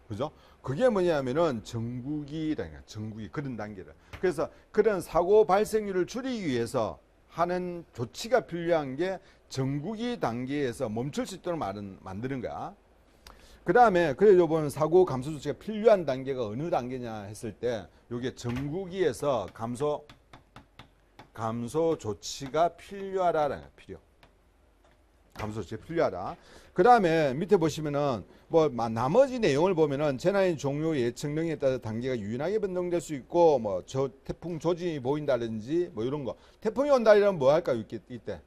그죠? 그게 뭐냐면은 정구기다. 정구기, 그런 단계다. 그래서 그런 사고 발생률을 줄이기 위해서 하는 조치가 필요한 게 정구기 단계에서 멈출 수 있도록 만드는 거야. 그 다음에 그래도 보면 사고 감소 조치가 필요한 단계가 어느 단계냐 했을 때 이게 정구기에서 감소 조치가 필요하다라는 거야. 감소 조치가 필요하다. 그 다음에 밑에 보시면은 나머지 내용을 보면은 재난의 종료 예측 능력에 따라 단계가 유연하게 변동될 수 있고 태풍 조짐이 보인다든지 이런 거. 태풍이 온다 이러면 뭐 할까요? 이때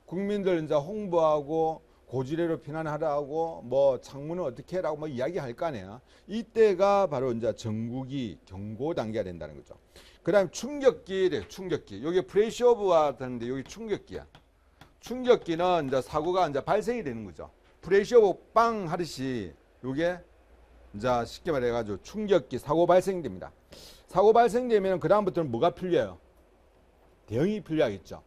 국민들 이제 홍보하고 고지대로 피난하라고 창문을 어떻게 해라고 이야기할 거 아니야. 이때가 바로 이제 정구기 경고 단계가 된다는 거죠. 그다음 충격기래. 충격기. 여기 프레셔브가 되는데 여기 충격기야. 충격기는 이제 사고가 이제 발생이 되는 거죠. 프레셔브 빵 하듯이 요게 이제 쉽게 말해가지고 충격기 사고 발생됩니다. 사고 발생되면 그 다음부터는 뭐가 필요해요? 대응이 필요하겠죠.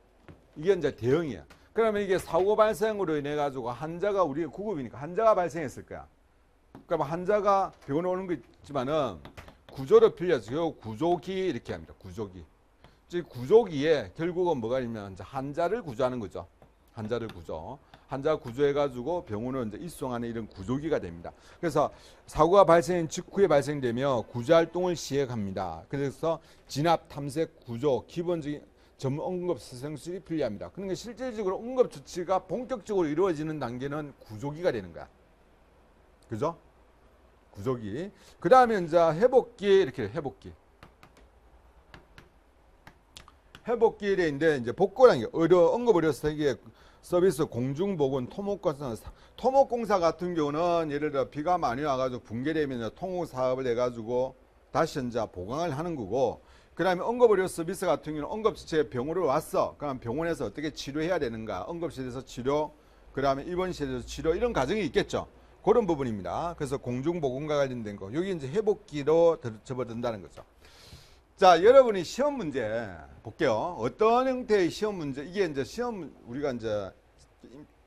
이게 이제 대응이야. 그러면 이게 사고 발생으로 인해 가지고 환자가 우리가 구급이니까 환자가 발생했을 거야. 그럼 환자가 병원에 오는 거 있지만은 구조로 필요해서 구조기 이렇게 합니다. 구조기. 즉 구조기에 결국은 뭐가 있냐면 환자를 구조하는 거죠. 환자를 구조. 환자 구조해가지고 병원은 이제 입송하는 이런 구조기가 됩니다. 그래서 사고가 발생 직후에 발생되며 구조활동을 시행합니다. 그래서 진압, 탐색, 구조, 기본적인 전문 응급 수술이 필요합니다. 그러니까 실질적으로 응급 조치가 본격적으로 이루어지는 단계는 구조기가 되는 거야. 그죠? 구조기. 그 다음에 이제 회복기, 이렇게 회복기. 회복기인데 이제 복구라는 게 의료, 응급의료 세계 서비스 공중보건 토목공사 같은 경우는 예를 들어 비가 많이 와가지고 붕괴되면 통호사업을 해가지고 다시 이제 보강을 하는 거고, 그 다음에 응급의료 서비스 같은 경우는 응급처치에 병원으로 왔어. 그럼 병원에서 어떻게 치료해야 되는가, 응급실에서 치료, 그 다음에 입원실에서 치료, 이런 과정이 있겠죠. 그런 부분입니다. 그래서 공중보건과 관련된 거, 여기 이제 회복기로 접어든다는 거죠. 자, 여러분이 시험 문제 볼게요. 어떤 형태의 시험 문제, 이게 이제 시험, 우리가 이제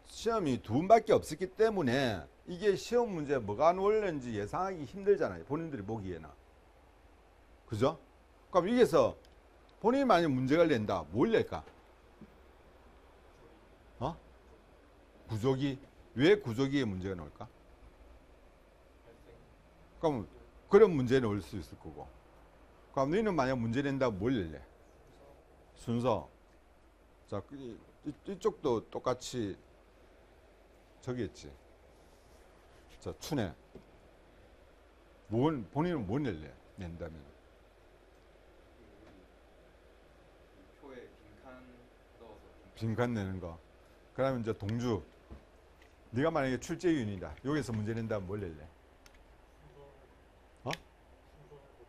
시험이 두 번밖에 없었기 때문에 이게 시험 문제 뭐가 나올는지 예상하기 힘들잖아요. 본인들이 보기에는. 그죠? 그럼 여기서 본인이 만약 문제가 낸다, 뭘 낼까? 구조기. 왜 구조기에 문제가 나올까? 그럼 그런 문제 나올 수 있을 거고. 그럼 너희는 만약 문제 낸다면 뭘 낼래? 순서. 자, 이쪽도 똑같이 저기했지. 자, 춘에. 본인은 뭘 낼래? 낸다면. 표에 빈칸 넣어서 빈칸 내는 거. 그러면 이제 동주. 네가 만약에 출제위원이다. 여기서 문제 낸다면 뭘 낼래?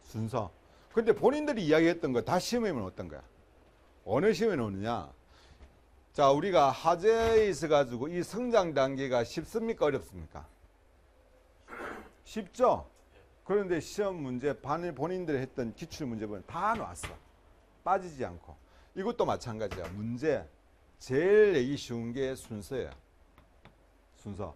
순서. 근데 본인들이 이야기했던 거 다 시험에 오면 어떤 거야? 어느 시험에 오느냐? 자, 우리가 하재에 있어가지고 이 성장 단계가 쉽습니까? 어렵습니까? 쉽죠? 그런데 시험 문제, 본인들이 했던 기출 문제는 다 나왔어. 빠지지 않고. 이것도 마찬가지야. 문제. 제일 내기 쉬운 게 순서예요. 순서.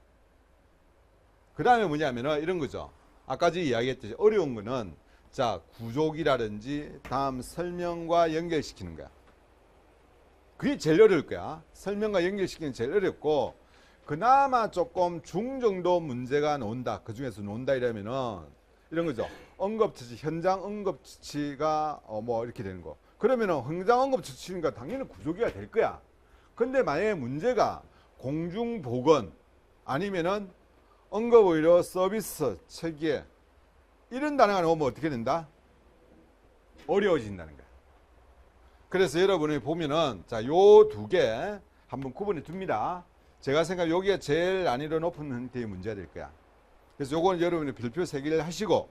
그 다음에 뭐냐면은 이런 거죠. 아까 전 이야기했듯이 어려운 거는 자, 구조기라든지 다음 설명과 연결시키는 거야. 그게 제일 어려울 거야. 설명과 연결시키는 게 제일 어렵고, 그나마 조금 중정도 문제가 나온다. 그 중에서 나온다 이러면은 이런 거죠. 응급처치, 현장 응급처치가 뭐 이렇게 되는 거. 그러면은 현장 응급처치니까 당연히 구조기가 될 거야. 근데 만약에 문제가 공중보건 아니면은 응급의료 서비스 체계 이런 단어가 나오면 어떻게 된다? 어려워진다는 거야. 그래서 여러분이 보면은 자, 요 두 개 한번 구분해 둡니다. 제가 생각해 여기에 제일 난이도 높은 형태의 문제가 될 거야. 그래서 요거는 여러분이 별표 3개를 하시고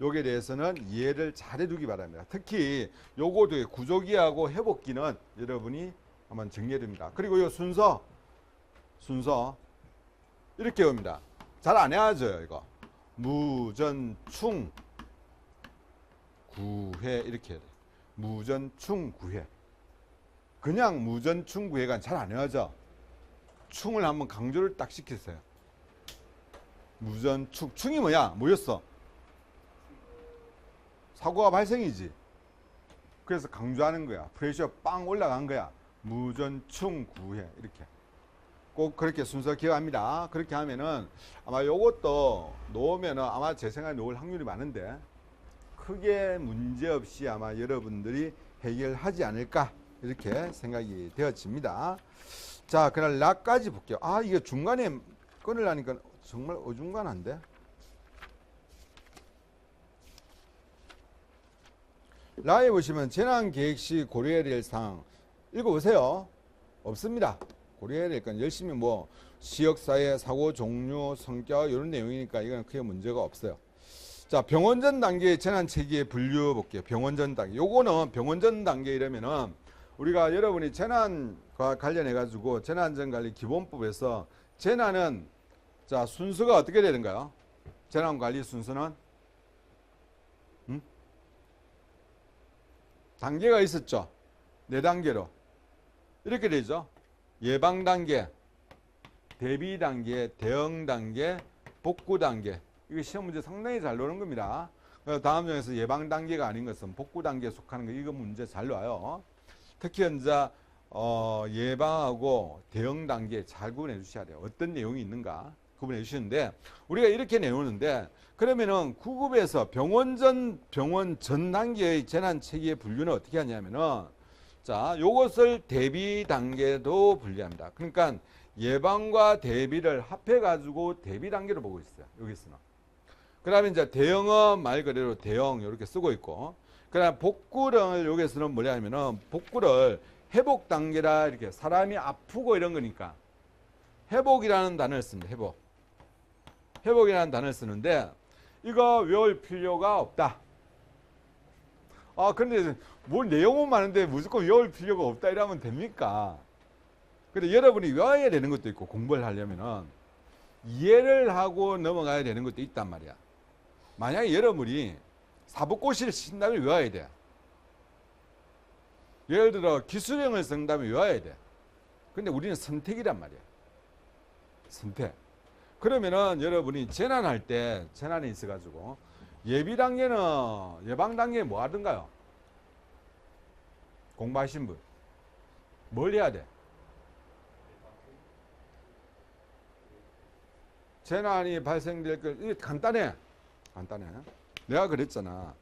요기에 대해서는 이해를 잘 해두기 바랍니다. 특히 요거 두 개, 구조기하고 회복기는 여러분이 한번 정리해 둡니다. 그리고 요 순서 이렇게 옵니다. 잘 안 해야죠, 이거. 무전, 충, 구회 이렇게 해야 돼. 무전, 충, 구회. 그냥 무전, 충, 구회가 잘 안 해야죠. 충을 한번 강조를 딱 시켰어요. 무전, 충. 충이 뭐야? 뭐였어? 사고가 발생이지. 그래서 강조하는 거야. 프레셔 빵 올라간 거야. 무전, 충, 구회 이렇게. 꼭 그렇게 순서 기억합니다. 그렇게 하면은 아마 요것도 놓으면은 아마 제 생각에 놓을 확률이 많은데 크게 문제없이 아마 여러분들이 해결하지 않을까 이렇게 생각이 되어집니다. 자, 그날 라까지 볼게요. 아, 이게 중간에 끊으려니까 정말 어중간한데. 라에 보시면 재난계획 시 고려해야 될 사항 읽어보세요. 없습니다. 고려해야 될 건 열심히 뭐 지역사회, 사고 종류, 성격 이런 내용이니까 이건 크게 문제가 없어요. 자, 병원전 단계 재난체계의 분류 볼게요. 병원전 단계. 요거는 병원전 단계 이러면은 우리가 여러분이 재난과 관련해 가지고 재난전관리 기본법에서 재난은 자, 순서가 어떻게 되는가요? 재난관리 순서는 단계가 있었죠. 4단계로 이렇게 되죠. 예방 단계, 대비 단계, 대응 단계, 복구 단계. 이거 시험 문제 상당히 잘 나오는 겁니다. 다음 중에서 예방 단계가 아닌 것은 복구 단계에 속하는 거, 이거 문제 잘 나와요. 특히 이제 예방하고 대응 단계 잘 구분해 주셔야 돼요. 어떤 내용이 있는가 구분해 주시는데 우리가 이렇게 내놓는데 그러면은 구급에서 병원 전 단계의 재난 체계의 분류는 어떻게 하냐면은 자, 요것을 대비 단계도 분류합니다. 그러니까 예방과 대비를 합해 가지고 대비 단계로 보고 있어요. 여기서는. 그다음에 이제 대응은 말 그대로 대응 이렇게 쓰고 있고 그다음 복구를 여기서는 뭐냐 하면은 복구를 회복 단계라 이렇게 사람이 아프고 이런 거니까 회복이라는 단어를 씁니다. 회복이라는 단어를 쓰는데 이거 외울 필요가 없다. 근데 뭘 내용은 많은데 무조건 외울 필요가 없다 이러면 됩니까? 근데 여러분이 외워야 되는 것도 있고 공부를 하려면은 이해를 하고 넘어가야 되는 것도 있단 말이야. 만약에 여러분이 사법고시를 신다면 외워야 돼. 예를 들어 기술형을 쓴다면 외워야 돼. 근데 우리는 선택이란 말이야. 선택. 그러면은 여러분이 재난할 때 재난이 있어가지고 예비 단계는 예방 단계에 뭐 하던가요? 공부하신 분. 뭘 해야 돼? 재난이 발생될 거 이게 간단해. 내가 그랬잖아.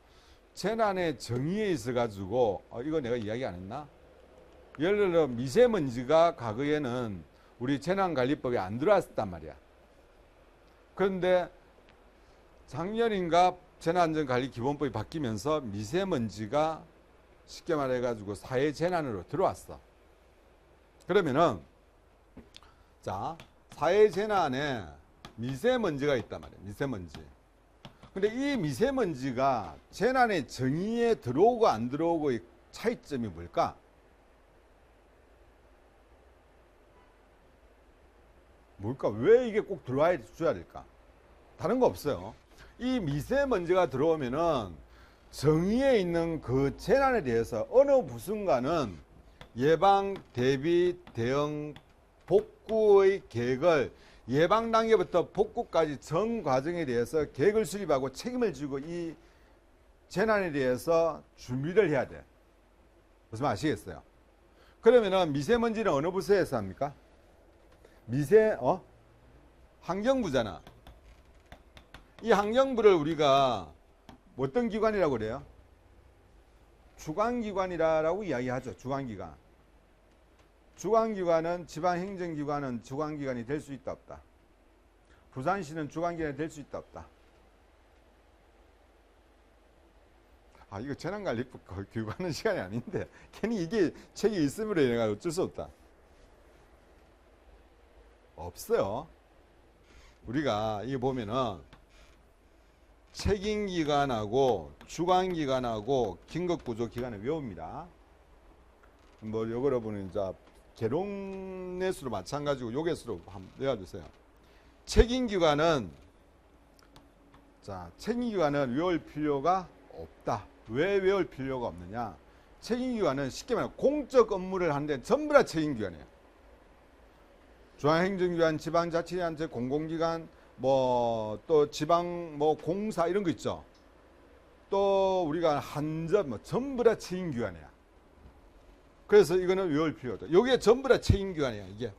재난의 정의에 있어가지고 이거 내가 이야기 안 했나? 예를 들어 미세먼지가 과거에는 우리 재난관리법에 안 들어왔단 말이야. 그런데 작년인가 재난안전관리기본법이 바뀌면서 미세먼지가 쉽게 말해가지고 사회재난으로 들어왔어. 그러면은 자 사회재난에 미세먼지가 있단 말이야. 미세먼지. 근데 이 미세먼지가 재난의 정의에 들어오고 안 들어오고의 차이점이 뭘까? 왜 이게 꼭 들어와야 줘야 될까? 다른 거 없어요. 이 미세먼지가 들어오면은 정의에 있는 그 재난에 대해서 어느 부순간은 예방, 대비, 대응, 복구의 계획을 예방 단계부터 복구까지 전 과정에 대해서 계획을 수립하고 책임을 지고 이 재난에 대해서 준비를 해야 돼. 무슨 말 아시겠어요? 그러면은 미세먼지는 어느 부서에서 합니까? 환경부잖아. 이 환경부를 우리가 어떤 기관이라고 그래요? 주관기관이라고 이야기하죠. 주관기관. 주관기관은 지방행정기관은 주관기관이 될 수 있다 없다. 부산시는 주관기관이 될 수 있다 없다. 이거 재난관리법 교육하는 시간이 아닌데 괜히 이게 책이 있음으로 인해 어쩔 수 없다. 없어요. 우리가 이거 보면은 책임기관하고 주관기관하고 긴급구조기관을 외웁니다. 뭐 여러분은 이제 개론넷으로 마찬가지고 요get으로 한번 외워주세요. 책임기관은 외울 필요가 없다. 왜 외울 필요가 없느냐? 책임기관은 쉽게 말하면 공적 업무를 하는데 전부 다 책임기관이에요. 중앙행정기관, 지방자치단체, 공공기관, 또 지방 공사 이런 거 있죠. 또 우리가 한전 전부 다 책임기관이야. 그래서 이거는 외울 필요가 없다. 여기에 전부 다 책임기관이야. 이게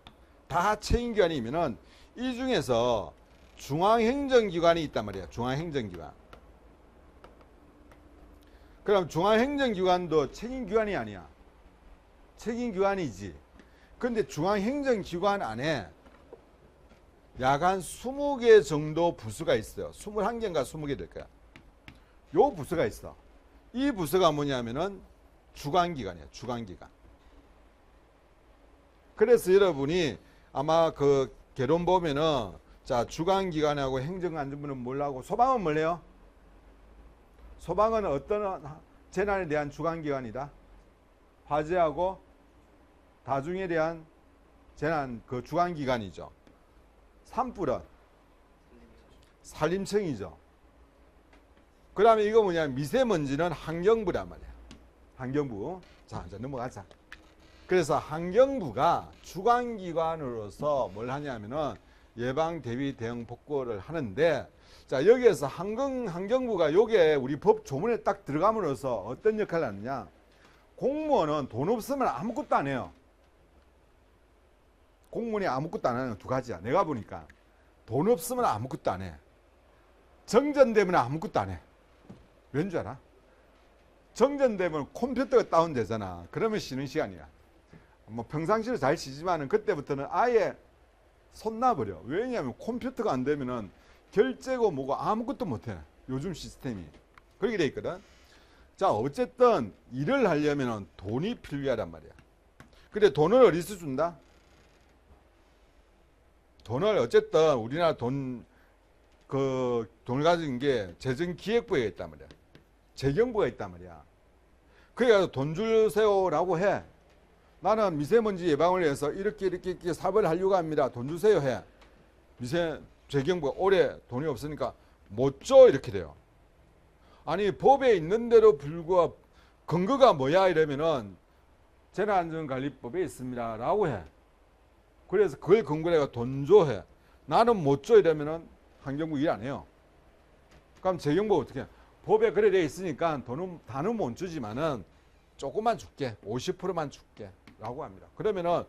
다 책임기관이면은 이 중에서 중앙행정기관이 있단 말이야. 중앙행정기관. 그럼 중앙행정기관도 책임기관이 아니야. 책임기관이지. 근데 중앙행정기관 안에 약 한 20개 정도 부서가 있어요. 21개인가 20개 될 거야. 요 부서가 있어. 이 부서가 뭐냐면은 주관기관이야. 주관기관. 그래서 여러분이 아마 그 개론 보면은 주관기관하고 행정안전부는 뭘하고 소방은 뭘래요? 소방은 어떤 재난에 대한 주관기관이다. 화재하고 다중에 대한 재난 그 주관기관이죠. 산불은 산림청이죠. 그 다음에 이거 뭐냐면 미세먼지는 환경부란 말이야. 환경부. 자, 이제 넘어가자. 그래서 환경부가 주관기관으로서 뭘 하냐면은 예방, 대비, 대응, 복구를 하는데 자, 여기에서 환경부가 요게 우리 법 조문에 딱 들어감으로써 어떤 역할을 하느냐. 공무원은 돈 없으면 아무것도 안 해요. 공무원이 아무것도 안 하는 건 두 가지야. 내가 보니까 돈 없으면 아무것도 안 해. 정전되면 아무것도 안 해. 왠 줄 알아? 정전되면 컴퓨터가 다운되잖아. 그러면 쉬는 시간이야. 뭐 평상시로 잘 쉬지만은 그때부터는 아예 손 놔버려. 왜냐하면 컴퓨터가 안 되면은 결제고 뭐고 아무것도 못 해. 요즘 시스템이. 그렇게 돼 있거든. 자, 어쨌든 일을 하려면은 돈이 필요하단 말이야. 근데 돈을 어디서 준다? 돈을 어쨌든 우리나라 돈을 가진 게 재정기획부에 있단 말이야. 재경부가 있단 말이야. 그래서 돈 주세요라고 해. 나는 미세먼지 예방을 위해서 이렇게 사업을 하려고 합니다. 돈 주세요 해. 재경부가 올해 돈이 없으니까 못 줘 이렇게 돼요. 아니 법에 있는 대로 불구하고 근거가 뭐야 이러면은 재난안전관리법에 있습니다라고 해. 그래서 그걸 근거로 해서 돈 줘 해. 나는 못 줘 이러면은 환경부 일 안 해요. 그럼 재경부가 어떻게 해? 법에 그래 돼 있으니까 돈은 다는 못 주지만은 조금만 줄게. 50%만 줄게. 라고 합니다. 그러면은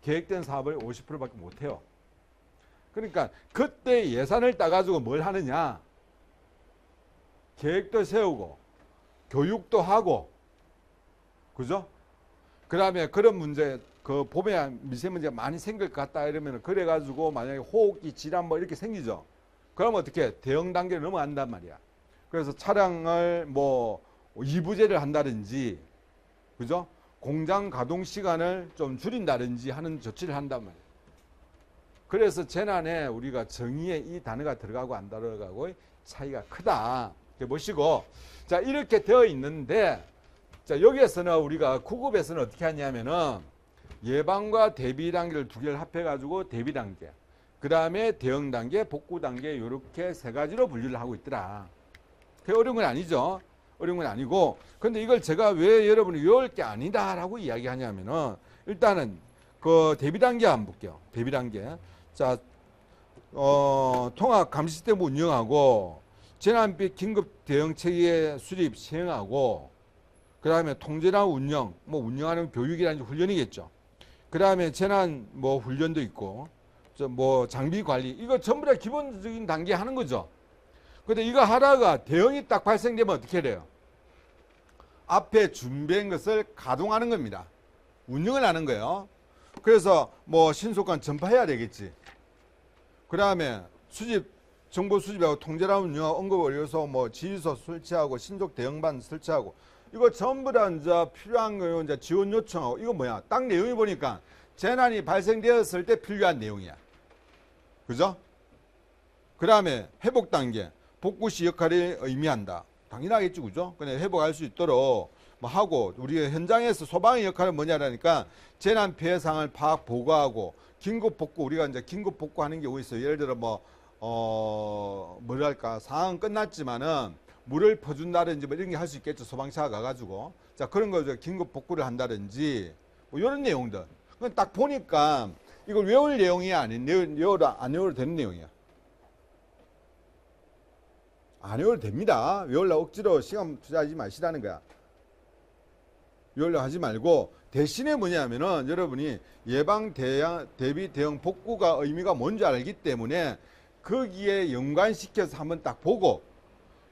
계획된 사업을 50%밖에 못 해요. 그러니까 그때 예산을 따가지고 뭘 하느냐? 계획도 세우고 교육도 하고 그죠? 그 다음에 그런 문제 봄에 미세먼지가 많이 생길 것 같다 이러면 그래가지고 만약에 호흡기 질환 뭐 이렇게 생기죠. 그러면 어떻게 대응 단계를 넘어간단 말이야. 그래서 차량을 뭐 2부제를 한다든지 그죠? 공장 가동 시간을 좀 줄인다든지 하는 조치를 한단 말이에요. 그래서 재난에 우리가 정의에 이 단어가 들어가고 안 들어가고 차이가 크다. 이렇게 보시고 자 이렇게 되어 있는데 자 여기에서는 우리가 구급에서는 어떻게 하냐면은 예방과 대비 단계를 두 개를 합해 가지고 대비 단계 그 다음에 대응 단계 복구 단계 이렇게 세 가지로 분류를 하고 있더라. 그게 어려운 건 아니죠. 어려운 건 아니고 근데 이걸 제가 왜 여러분이 외울 게 아니다라고 이야기하냐면은 일단은 그 대비 단계 한번 볼게요. 대비 단계. 자, 통합 감시 시스템 운영하고 재난비 긴급 대응 체계 수립 시행하고 그 다음에 통제나 운영, 뭐 운영하는 교육이라든지 훈련이겠죠. 그 다음에 재난 뭐 훈련도 있고 뭐 장비 관리 이거 전부 다 기본적인 단계 하는 거죠. 근데 이거 하다가 대응이 딱 발생되면 어떻게 돼요? 앞에 준비한 것을 가동하는 겁니다. 운영을 하는 거예요. 그래서 뭐 신속한 전파해야 되겠지. 그 다음에 정보 수집하고 통제나 운영하고 언급을 위해서 뭐 지휘소 설치하고 신속 대응반 설치하고 이거 전부 다 이제 필요한 거요. 이제 지원 요청하고 이거 뭐야? 딱 내용이 보니까 재난이 발생되었을 때 필요한 내용이야. 그죠? 그 다음에 회복 단계. 복구 시 역할을 의미한다. 당연하겠지, 그죠? 근데 회복할 수 있도록 뭐 하고, 우리 현장에서 소방의 역할은 뭐냐라니까 재난 피해 상을 파악, 보고하고, 긴급 복구, 우리가 이제 긴급 복구하는 경우 있어요. 예를 들어 뭐랄까, 상황은 끝났지만은 물을 퍼준다든지 뭐 이런 게 할 수 있겠죠. 소방차가 가가지고. 자, 그런 거 긴급 복구를 한다든지, 뭐 이런 내용들. 딱 보니까 이걸 외울 내용이 아닌, 안 외워도 되는 내용이야. 안 외워도 됩니다. 외우려고 억지로 시간 투자하지 마시라는 거야. 외우려고 하지 말고 대신에 뭐냐면은 여러분이 예방, 대비, 대응, 복구가 의미가 뭔지 알기 때문에 거기에 연관시켜서 한번 딱 보고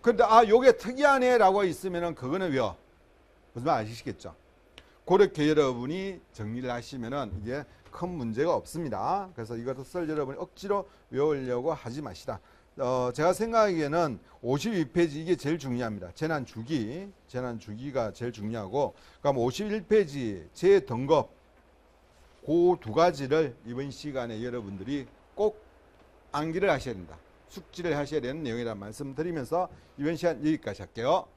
근데 요게 특이하네 라고 있으면은 그거는 외워. 무슨 말 아시겠죠? 그렇게 여러분이 정리를 하시면은 이게 큰 문제가 없습니다. 그래서 이것을 여러분이 억지로 외우려고 하지 마시라. 제가 생각하기에는 52페이지 이게 제일 중요합니다. 재난 주기가 제일 중요하고, 그럼 51페이지 재등급 그 두 가지를 이번 시간에 여러분들이 꼭 암기를 하셔야 된다. 숙지를 하셔야 되는 내용이라는 말씀 드리면서 이번 시간 여기까지 할게요.